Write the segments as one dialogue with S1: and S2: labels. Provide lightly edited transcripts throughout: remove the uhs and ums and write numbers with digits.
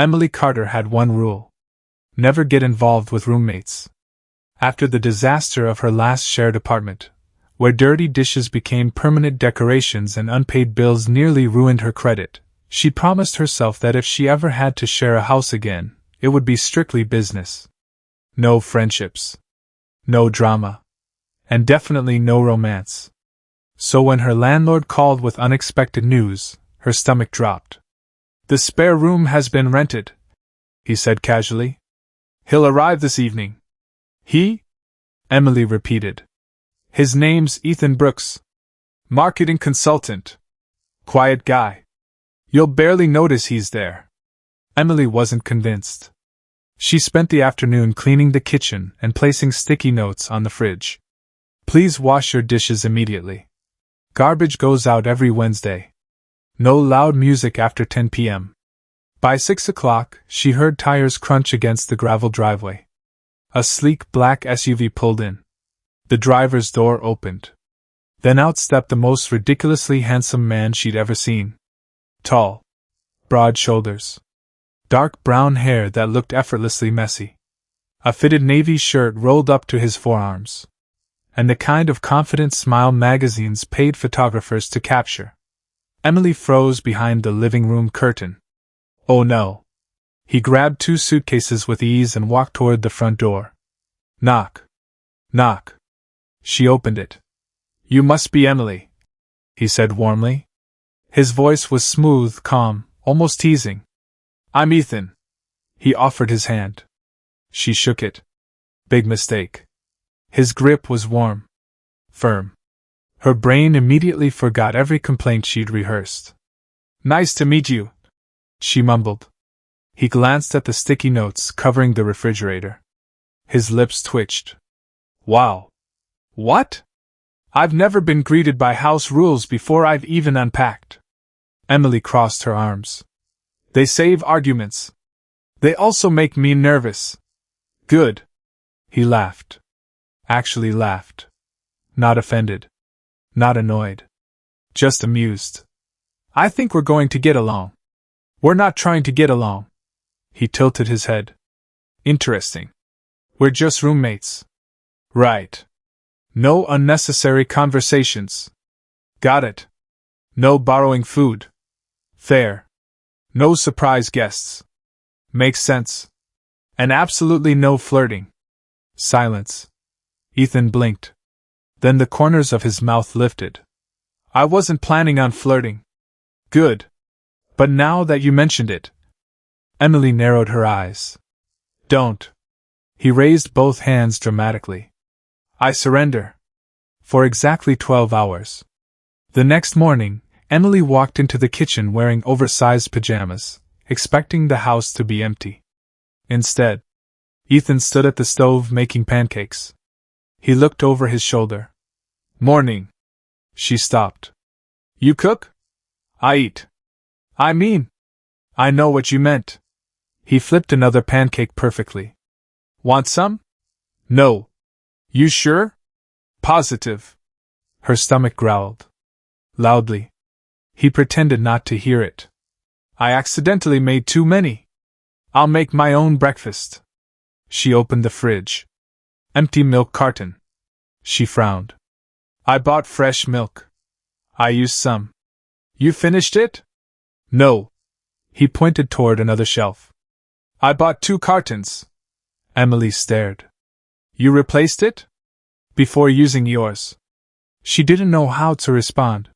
S1: Emily Carter had one rule: never get involved with roommates. After the disaster of her last shared apartment, where dirty dishes became permanent decorations and unpaid bills nearly ruined her credit, she promised herself that if she ever had to share a house again, it would be strictly business. No friendships. No drama. And definitely no romance. So when her landlord called with unexpected news, her stomach dropped. "The spare room has been rented," he said casually. "He'll arrive this evening." "He?" Emily repeated. "His name's Ethan Brooks. Marketing consultant. Quiet guy. You'll barely notice he's there." Emily wasn't convinced. She spent the afternoon cleaning the kitchen and placing sticky notes on the fridge. "Please wash your dishes immediately. Garbage goes out every Wednesday. No loud music after 10 p.m. By 6 o'clock, she heard tires crunch against the gravel driveway. A sleek black SUV pulled in. The driver's door opened. Then out stepped the most ridiculously handsome man she'd ever seen. Tall. Broad shoulders. Dark brown hair that looked effortlessly messy. A fitted navy shirt rolled up to his forearms. And the kind of confident smile magazines paid photographers to capture. Emily froze behind the living room curtain. Oh no. He grabbed 2 suitcases with ease and walked toward the front door. Knock. Knock. She opened it. "You must be Emily," he said warmly. His voice was smooth, calm, almost teasing. "I'm Ethan." He offered his hand. She shook it. Big mistake. His grip was warm. Firm. Her brain immediately forgot every complaint she'd rehearsed. "Nice to meet you," she mumbled. He glanced at the sticky notes covering the refrigerator. His lips twitched. "Wow. What? I've never been greeted by house rules before I've even unpacked." Emily crossed her arms. "They save arguments. They also make me nervous." "Good." He laughed. Actually laughed. Not offended. Not annoyed. Just amused. "I think we're going to get along." "We're not trying to get along." He tilted his head. "Interesting. We're just roommates." "Right. No unnecessary conversations." "Got it. No borrowing food." "Fair. No surprise guests." "Makes sense." "And absolutely no flirting." Silence. Ethan blinked. Then the corners of his mouth lifted. "I wasn't planning on flirting." "Good. But now that you mentioned it." Emily narrowed her eyes. "Don't." He raised both hands dramatically. "I surrender." For exactly 12 hours. The next morning, Emily walked into the kitchen wearing oversized pajamas, expecting the house to be empty. Instead, Ethan stood at the stove making pancakes. He looked over his shoulder. "Morning." She stopped. "You cook?" "I eat." "I mean, I know what you meant." He flipped another pancake perfectly. "Want some?" "No." "You sure?" "Positive." Her stomach growled. Loudly. He pretended not to hear it. "I accidentally made too many. I'll make my own breakfast." She opened the fridge. Empty milk carton. She frowned. "I bought fresh milk. I used some." "You finished it?" "No." He pointed toward another shelf. "I bought 2 cartons." Emily stared. "You replaced it?" "Before using yours." She didn't know how to respond.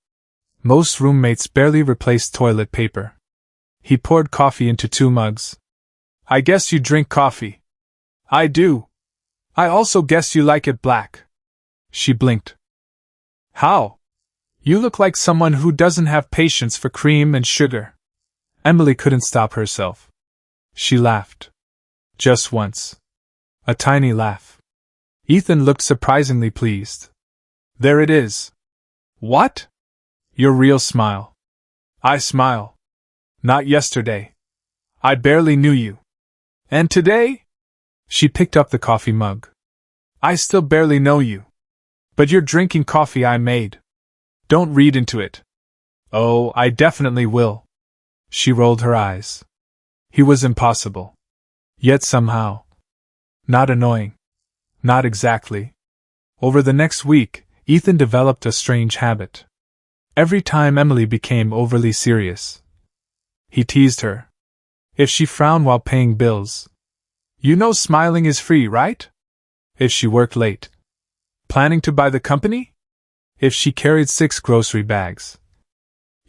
S1: Most roommates barely replaced toilet paper. He poured coffee into 2 mugs. "I guess you drink coffee." "I do. I also guess you like it black." She blinked. "How? You look like someone who doesn't have patience for cream and sugar." Emily couldn't stop herself. She laughed. Just once. A tiny laugh. Ethan looked surprisingly pleased. "There it is." "What?" "Your real smile." "I smile. Not yesterday. I barely knew you." "And today?" She picked up the coffee mug. "I still barely know you. But you're drinking coffee I made. Don't read into it." "Oh, I definitely will." She rolled her eyes. He was impossible. Yet somehow. Not annoying. Not exactly. Over the next week, Ethan developed a strange habit. Every time Emily became overly serious, he teased her. If she frowned while paying bills, "You know smiling is free, right?" If she worked late, "Planning to buy the company?" If she carried 6 grocery bags,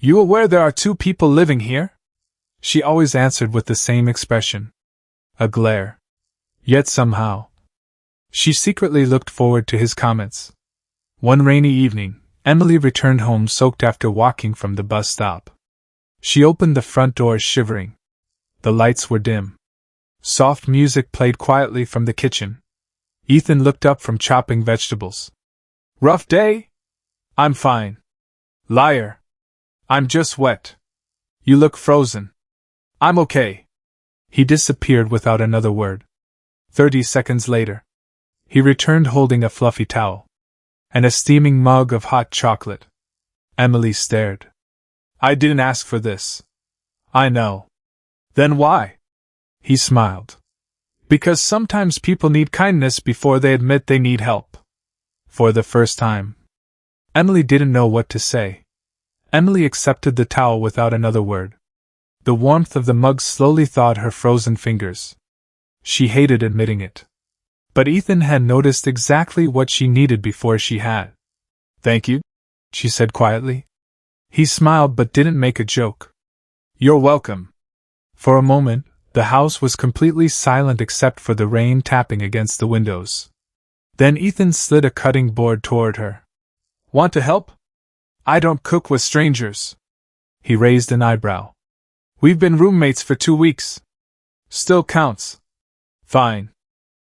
S1: "You aware there are 2 people living here?" She always answered with the same expression. A glare. Yet somehow, she secretly looked forward to his comments. One rainy evening, Emily returned home soaked after walking from the bus stop. She opened the front door shivering. The lights were dim. Soft music played quietly from the kitchen. Ethan looked up from chopping vegetables. "Rough day?" "I'm fine." "Liar." "I'm just wet." "You look frozen." "I'm okay." He disappeared without another word. 30 seconds later, he returned holding a fluffy towel and a steaming mug of hot chocolate. Emily stared. "I didn't ask for this." "I know." "Then why?" He smiled. "Because sometimes people need kindness before they admit they need help." For the first time, Emily didn't know what to say. Emily accepted the towel without another word. The warmth of the mug slowly thawed her frozen fingers. She hated admitting it. But Ethan had noticed exactly what she needed before she had. "Thank you," she said quietly. He smiled but didn't make a joke. "You're welcome." For a moment, the house was completely silent except for the rain tapping against the windows. Then Ethan slid a cutting board toward her. "Want to help?" "I don't cook with strangers." He raised an eyebrow. "We've been roommates for 2 weeks. Still counts." "Fine."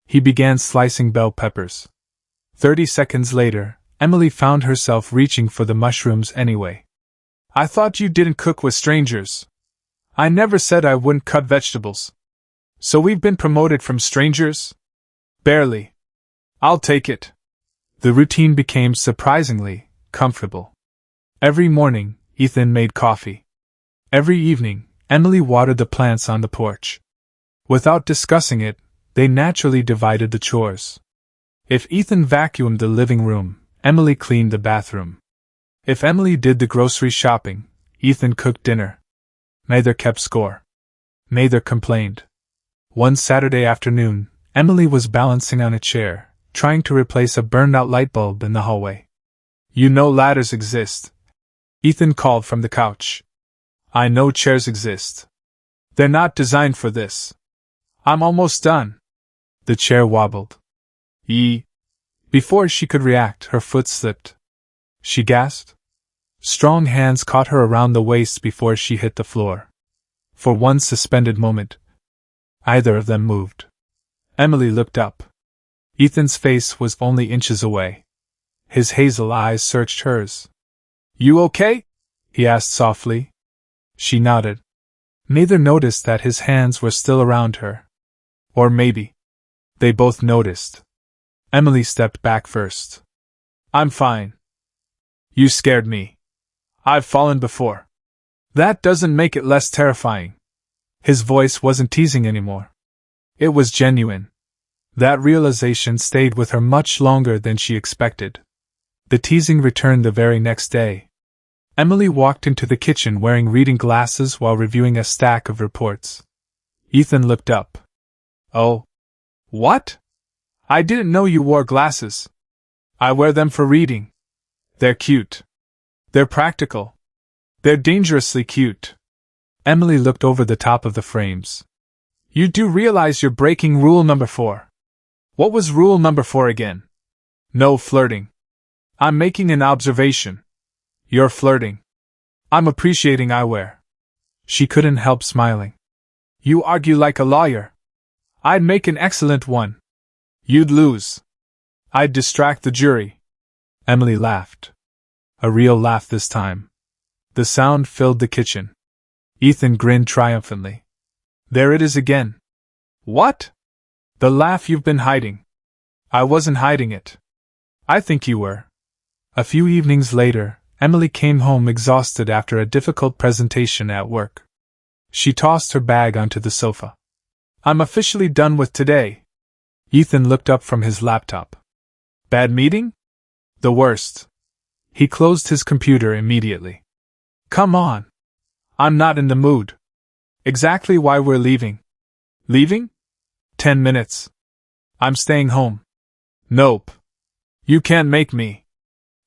S1: He began slicing bell peppers. 30 seconds later, Emily found herself reaching for the mushrooms anyway. "I thought you didn't cook with strangers." "I never said I wouldn't cut vegetables." "So we've been promoted from strangers?" "Barely." "I'll take it." The routine became surprisingly comfortable. Every morning, Ethan made coffee. Every evening, Emily watered the plants on the porch. Without discussing it, they naturally divided the chores. If Ethan vacuumed the living room, Emily cleaned the bathroom. If Emily did the grocery shopping, Ethan cooked dinner. Neither kept score. Neither complained. One Saturday afternoon, Emily was balancing on a chair, trying to replace a burned-out light bulb in the hallway. "You know ladders exist," Ethan called from the couch. "I know chairs exist. They're not designed for this." "I'm almost done." The chair wobbled. Before she could react, her foot slipped. She gasped. Strong hands caught her around the waist before she hit the floor. For one suspended moment, either of them moved. Emily looked up. Ethan's face was only inches away. His hazel eyes searched hers. "You okay?" he asked softly. She nodded. Neither noticed that his hands were still around her. Or maybe they both noticed. Emily stepped back first. "I'm fine." "You scared me. I've fallen before." "That doesn't make it less terrifying." His voice wasn't teasing anymore. It was genuine. That realization stayed with her much longer than she expected. The teasing returned the very next day. Emily walked into the kitchen wearing reading glasses while reviewing a stack of reports. Ethan looked up. "Oh. What? I didn't know you wore glasses." "I wear them for reading. They're cute. They're practical. They're dangerously cute." Emily looked over the top of the frames. "You do realize you're breaking rule number 4. "What was rule number 4 again?" "No flirting." "I'm making an observation." "You're flirting." "I'm appreciating eyewear." She couldn't help smiling. "You argue like a lawyer." "I'd make an excellent one." "You'd lose." "I'd distract the jury." Emily laughed. A real laugh this time. The sound filled the kitchen. Ethan grinned triumphantly. "There it is again." "What?" "The laugh you've been hiding." "I wasn't hiding it." "I think you were." A few evenings later, Emily came home exhausted after a difficult presentation at work. She tossed her bag onto the sofa. I'm officially done with today. Ethan looked up from his laptop. Bad meeting? The worst. He closed his computer immediately. Come on. I'm not in the mood. Exactly why we're leaving. Leaving? 10 minutes. I'm staying home. Nope. You can't make me.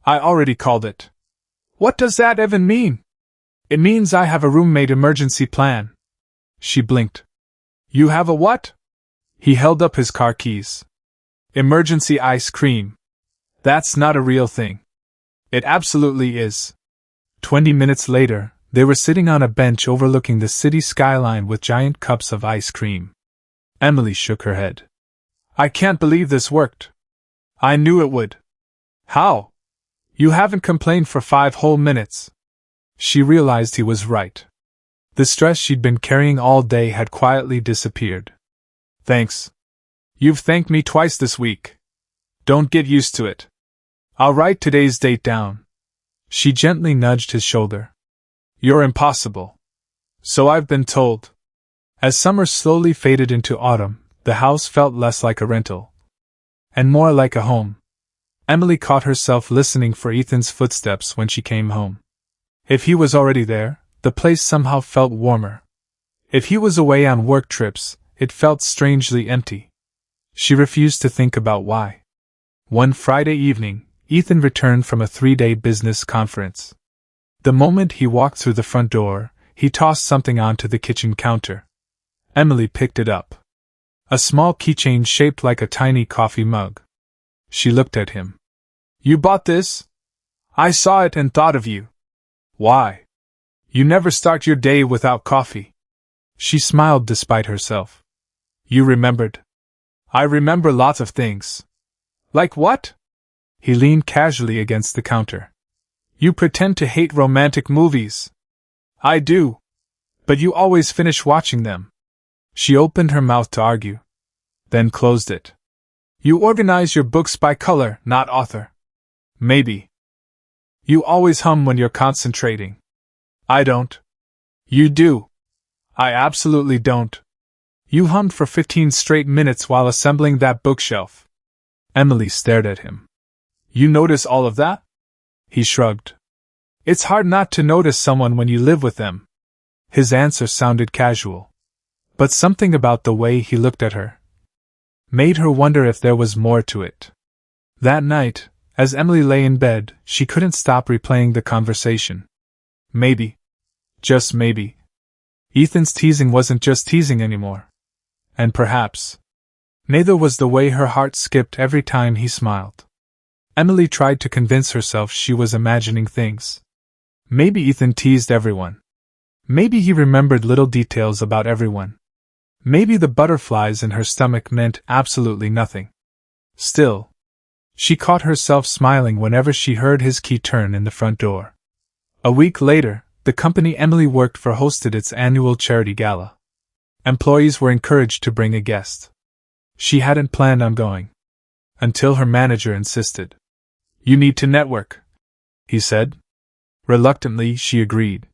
S1: I already called it. What does that even mean? It means I have a roommate emergency plan. She blinked. You have a what? He held up his car keys. Emergency ice cream. That's not a real thing. It absolutely is. 20 minutes later, they were sitting on a bench overlooking the city skyline with giant cups of ice cream. Emily shook her head. I can't believe this worked. I knew it would. How? You haven't complained for 5 whole minutes. She realized he was right. The stress she'd been carrying all day had quietly disappeared. Thanks. You've thanked me twice this week. Don't get used to it. I'll write today's date down. She gently nudged his shoulder. You're impossible. So I've been told. As summer slowly faded into autumn, the house felt less like a rental and more like a home. Emily caught herself listening for Ethan's footsteps when she came home. If he was already there, the place somehow felt warmer. If he was away on work trips, it felt strangely empty. She refused to think about why. One Friday evening, Ethan returned from a 3-day business conference. The moment he walked through the front door, he tossed something onto the kitchen counter. Emily picked it up. A small keychain shaped like a tiny coffee mug. She looked at him. You bought this? I saw it and thought of you. Why? You never start your day without coffee. She smiled despite herself. You remembered. I remember lots of things. Like what? He leaned casually against the counter. You pretend to hate romantic movies. I do. But you always finish watching them. She opened her mouth to argue, then closed it. You organize your books by color, not author. Maybe. You always hum when you're concentrating. I don't. You do. I absolutely don't. You hummed for 15 straight minutes while assembling that bookshelf. Emily stared at him. You notice all of that? He shrugged. It's hard not to notice someone when you live with them. His answer sounded casual. But something about the way he looked at her made her wonder if there was more to it. That night, as Emily lay in bed, she couldn't stop replaying the conversation. Maybe. Just maybe. Ethan's teasing wasn't just teasing anymore. And perhaps neither was the way her heart skipped every time he smiled. Emily tried to convince herself she was imagining things. Maybe Ethan teased everyone. Maybe he remembered little details about everyone. Maybe the butterflies in her stomach meant absolutely nothing. Still, she caught herself smiling whenever she heard his key turn in the front door. A week later, the company Emily worked for hosted its annual charity gala. Employees were encouraged to bring a guest. She hadn't planned on going. Until her manager insisted. You need to network, he said. Reluctantly, she agreed.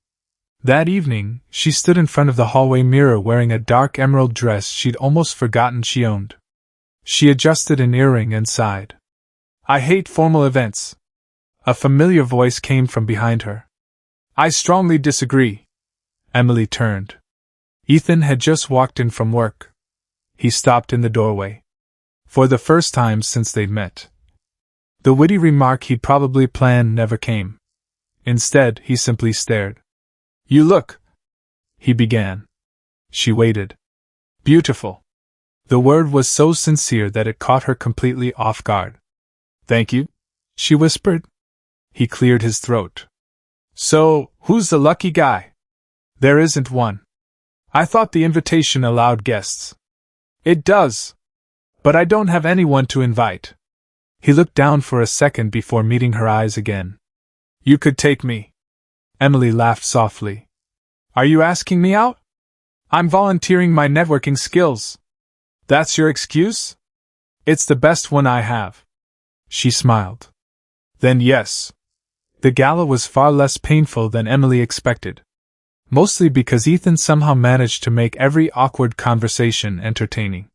S1: That evening, she stood in front of the hallway mirror wearing a dark emerald dress she'd almost forgotten she owned. She adjusted an earring and sighed. I hate formal events. A familiar voice came from behind her. I strongly disagree. Emily turned. Ethan had just walked in from work. He stopped in the doorway. For the first time since they'd met. The witty remark he'd probably planned never came. Instead, he simply stared. You look, he began. She waited. Beautiful. The word was so sincere that it caught her completely off guard. Thank you, she whispered. He cleared his throat. So, who's the lucky guy? There isn't one. I thought the invitation allowed guests. It does. But I don't have anyone to invite. He looked down for a second before meeting her eyes again. You could take me. Emily laughed softly. Are you asking me out? I'm volunteering my networking skills. That's your excuse? It's the best one I have. She smiled. Then yes. The gala was far less painful than Emily expected. mostly because Ethan somehow managed to make every awkward conversation entertaining.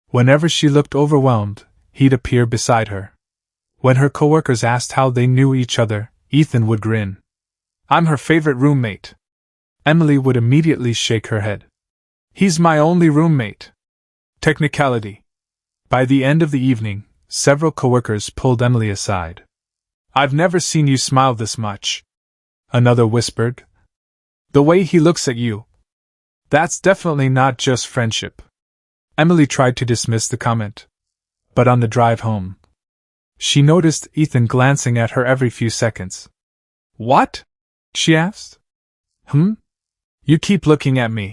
S1: Whenever she looked overwhelmed, he'd appear beside her. When her coworkers asked how they knew each other, Ethan would grin. "I'm her favorite roommate." Emily would immediately shake her head. "He's my only roommate." Technicality. By the end of the evening, several coworkers pulled Emily aside. "I've never seen you smile this much," another whispered. "The way he looks at you. That's definitely not just friendship." Emily tried to dismiss the comment. But on the drive home, she noticed Ethan glancing at her every few seconds. "What?" she asked. You keep looking at me."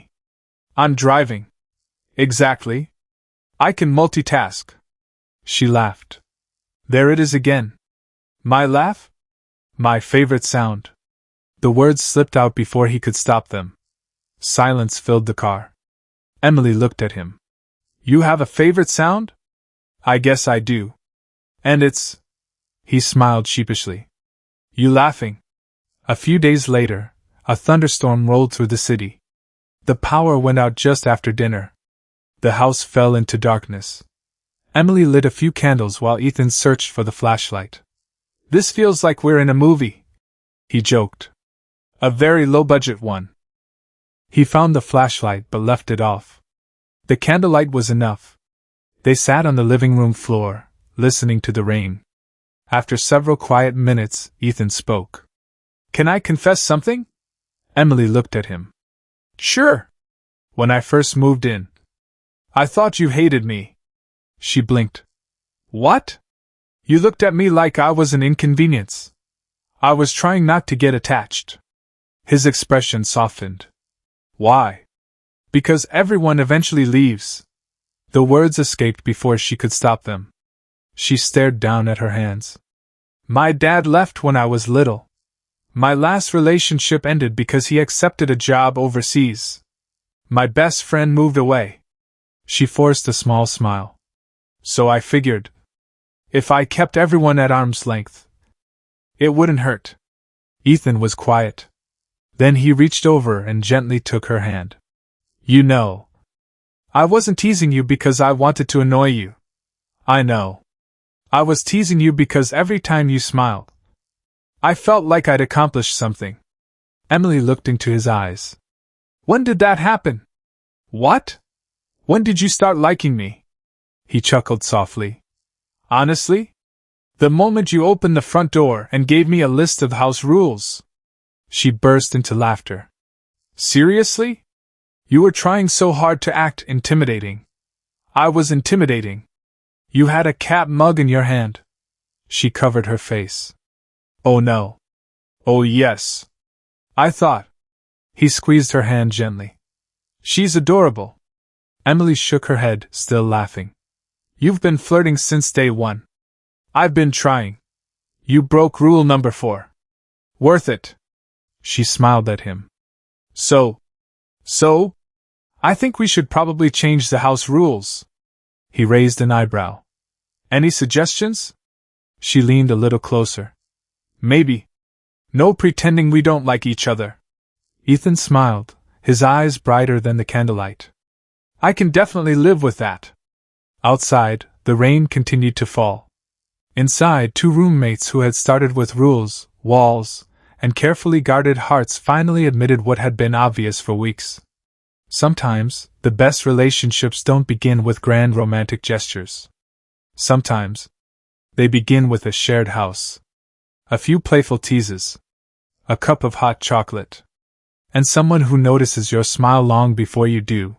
S1: "I'm driving." "Exactly. I can multitask." She laughed. There it is again. My laugh? My favorite sound. The words slipped out before he could stop them. Silence filled the car. Emily looked at him. "You have a favorite sound?" "I guess I do. And it's..." He smiled sheepishly. "You laughing?" A few days later, a thunderstorm rolled through the city. The power went out just after dinner. The house fell into darkness. Emily lit a few candles while Ethan searched for the flashlight. "This feels like we're in a movie," he joked. "A very low-budget one." He found the flashlight but left it off. The candlelight was enough. They sat on the living room floor, listening to the rain. After several quiet minutes, Ethan spoke. "Can I confess something?" Emily looked at him. "Sure." "When I first moved in, I thought you hated me." She blinked. "What?" "You looked at me like I was an inconvenience. I was trying not to get attached." His expression softened. "Why?" "Because everyone eventually leaves." The words escaped before she could stop them. She stared down at her hands. "My dad left when I was little. My last relationship ended because he accepted a job overseas. My best friend moved away." She forced a small smile. "So I figured, if I kept everyone at arm's length, it wouldn't hurt." Ethan was quiet. Then he reached over and gently took her hand. "You know, I wasn't teasing you because I wanted to annoy you. I know. I was teasing you because every time you smiled, I felt like I'd accomplished something." Emily looked into his eyes. "When did that happen?" "What? When did you start liking me?" He chuckled softly. "Honestly? The moment you opened the front door and gave me a list of house rules." She burst into laughter. "Seriously? You were trying so hard to act intimidating." "I was intimidating." "You had a cat mug in your hand." She covered her face. "Oh no." "Oh yes. I thought." He squeezed her hand gently. "She's adorable." Emily shook her head, still laughing. "You've been flirting since day one." "I've been trying." "You broke rule number 4. "Worth it." She smiled at him. So, I think we should probably change the house rules." He raised an eyebrow. "Any suggestions?" She leaned a little closer. "Maybe. No pretending we don't like each other." Ethan smiled, his eyes brighter than the candlelight. "I can definitely live with that." Outside, the rain continued to fall. Inside, two roommates who had started with rules, walls, and carefully guarded hearts finally admitted what had been obvious for weeks. Sometimes, the best relationships don't begin with grand romantic gestures. Sometimes, they begin with a shared house, a few playful teases, a cup of hot chocolate, and someone who notices your smile long before you do.